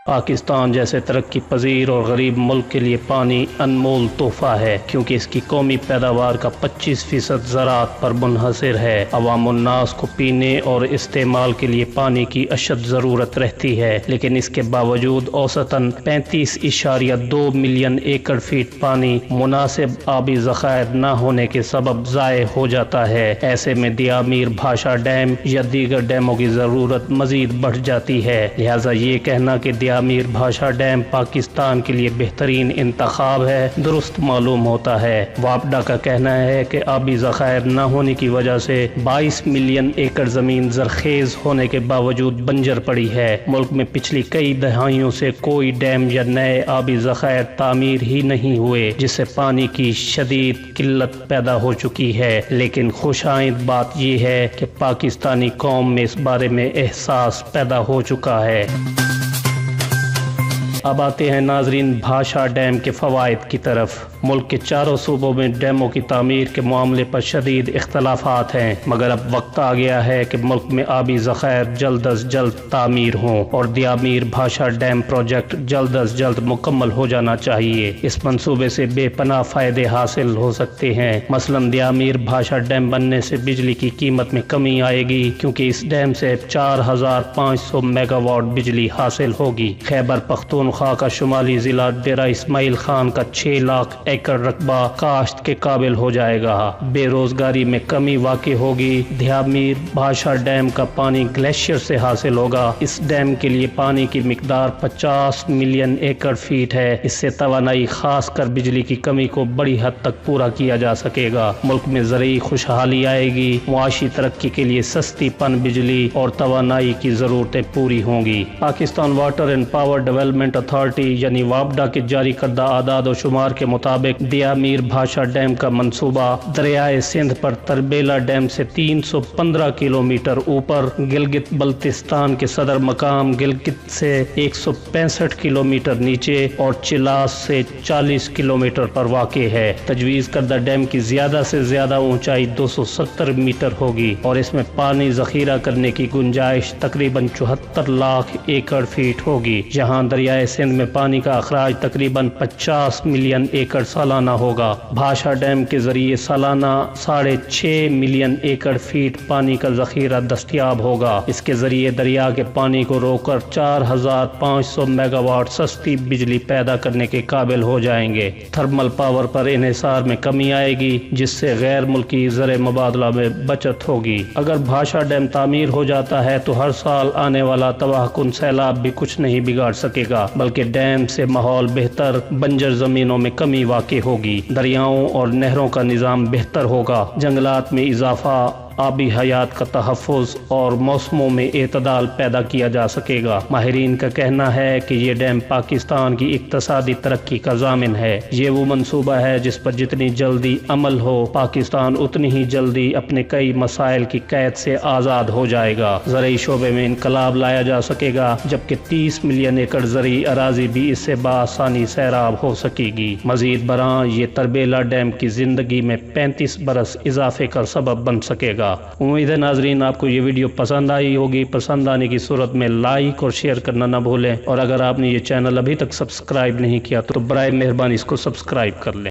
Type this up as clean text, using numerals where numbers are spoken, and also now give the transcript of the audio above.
پاکستان جیسے ترقی پذیر اور غریب ملک کے لیے پانی انمول تحفہ ہے، کیونکہ اس کی قومی پیداوار کا 25% زراعت پر منحصر ہے۔ عوام الناس کو پینے اور استعمال کے لیے پانی کی اشد ضرورت رہتی ہے، لیکن اس کے باوجود اوسطاً 35.2 ملین ایکڑ فیٹ پانی مناسب آبی ذخائر نہ ہونے کے سبب ضائع ہو جاتا ہے۔ ایسے میں دیامیر بھاشا ڈیم یا دیگر ڈیموں کی ضرورت مزید بڑھ جاتی ہے۔ لہٰذا یہ کہنا کہ دیامیر بھاشا ڈیم پاکستان کے لیے بہترین انتخاب ہے درست معلوم ہوتا ہے۔ واپڈا کا کہنا ہے کہ آبی ذخائر نہ ہونے کی وجہ سے 22 ملین ایکڑ زمین زرخیز ہونے کے باوجود بنجر پڑی ہے۔ ملک میں پچھلی کئی دہائیوں سے کوئی ڈیم یا نئے آبی ذخائر تعمیر ہی نہیں ہوئے، جس سے پانی کی شدید قلت پیدا ہو چکی ہے۔ لیکن خوش آئند بات یہ ہے کہ پاکستانی قوم میں اس بارے میں احساس پیدا ہو چکا ہے۔ اب آتے ہیں ناظرین بھاشا ڈیم کے فوائد کی طرف۔ ملک کے چاروں صوبوں میں ڈیموں کی تعمیر کے معاملے پر شدید اختلافات ہیں، مگر اب وقت آ گیا ہے کہ ملک میں آبی ذخائر جلد از جلد تعمیر ہوں اور دیامیر بھاشا ڈیم پروجیکٹ جلد از جلد مکمل ہو جانا چاہیے۔ اس منصوبے سے بے پناہ فائدے حاصل ہو سکتے ہیں۔ مثلاً دیامیر بھاشا ڈیم بننے سے بجلی کی قیمت میں کمی آئے گی، کیونکہ اس ڈیم سے 4500 میگا واٹ بجلی حاصل ہوگی۔ خیبر پختونخوا کا شمالی ضلع ڈیرہ اسماعیل خان کا 6 لاکھ ایکڑ رقبہ کاشت کے قابل ہو جائے گا۔ بے روزگاری میں کمی واقع ہوگی۔ دیامیر بھاشا ڈیم کا پانی گلیشیئر سے حاصل ہوگا۔ اس ڈیم کے لیے پانی کی مقدار 50 ملین ایکڑ فیٹ ہے۔ اس سے توانائی خاص کر بجلی کی کمی کو بڑی حد تک پورا کیا جا سکے گا۔ ملک میں زرعی خوشحالی آئے گی۔ معاشی ترقی کے لیے سستی پن بجلی اور توانائی کی ضرورتیں پوری ہوں گی۔ Pakistan water and power development authority یعنی واپڈا کے جاری کردہ اعداد و شمار کے مطابق دیامیر بھاشا ڈیم کا منصوبہ دریائے سندھ پر تربیلا ڈیم سے 315 کلومیٹر اوپر، گلگت بلتستان کے صدر مقام گلگت سے 165 کلومیٹر نیچے اور چلاس سے 40 کلومیٹر پر واقع ہے۔ تجویز کردہ ڈیم کی زیادہ سے زیادہ اونچائی 270 میٹر ہوگی اور اس میں پانی ذخیرہ کرنے کی گنجائش تقریباً 74 لاکھ ایکڑ فیٹ ہوگی، جہاں دریائے سندھ میں پانی کا اخراج تقریباً 50 ملین ایکڑ سالانہ ہوگا۔ بھاشا ڈیم کے ذریعے سالانہ 6.5 ملین ایکڑ فیٹ پانی کا ذخیرہ دستیاب ہوگا۔ اس کے ذریعے دریا کے پانی کو روک کر 4500 میگا واٹ سستی بجلی پیدا کرنے کے قابل ہو جائیں گے۔ تھرمل پاور پر انحصار میں کمی آئے گی، جس سے غیر ملکی زر مبادلہ میں بچت ہوگی۔ اگر بھاشا ڈیم تعمیر ہو جاتا ہے تو ہر سال آنے والا تباہ کن سیلاب بھی کچھ نہیں بگاڑ سکے گا، بلکہ ڈیم سے ماحول بہتر، بنجر زمینوں میں کمی واقع ہوگی، دریاؤں اور نہروں کا نظام بہتر ہوگا، جنگلات میں اضافہ، آبی حیات کا تحفظ اور موسموں میں اعتدال پیدا کیا جا سکے گا۔ ماہرین کا کہنا ہے کہ یہ ڈیم پاکستان کی اقتصادی ترقی کا ضامن ہے۔ یہ وہ منصوبہ ہے جس پر جتنی جلدی عمل ہو، پاکستان اتنی ہی جلدی اپنے کئی مسائل کی قید سے آزاد ہو جائے گا۔ زرعی شعبے میں انقلاب لایا جا سکے گا، جبکہ 30 ملین ایکڑ زرعی اراضی بھی اس سے بآسانی سیراب ہو سکے گی۔ مزید برآں یہ تربیلا ڈیم کی زندگی میں 35 برس اضافے کا سبب بن سکے گا۔ امید ہے ناظرین آپ کو یہ ویڈیو پسند آئی ہوگی۔ پسند آنے کی صورت میں لائک اور شیئر کرنا نہ بھولیں، اور اگر آپ نے یہ چینل ابھی تک سبسکرائب نہیں کیا تو برائے مہربانی اس کو سبسکرائب کر لیں۔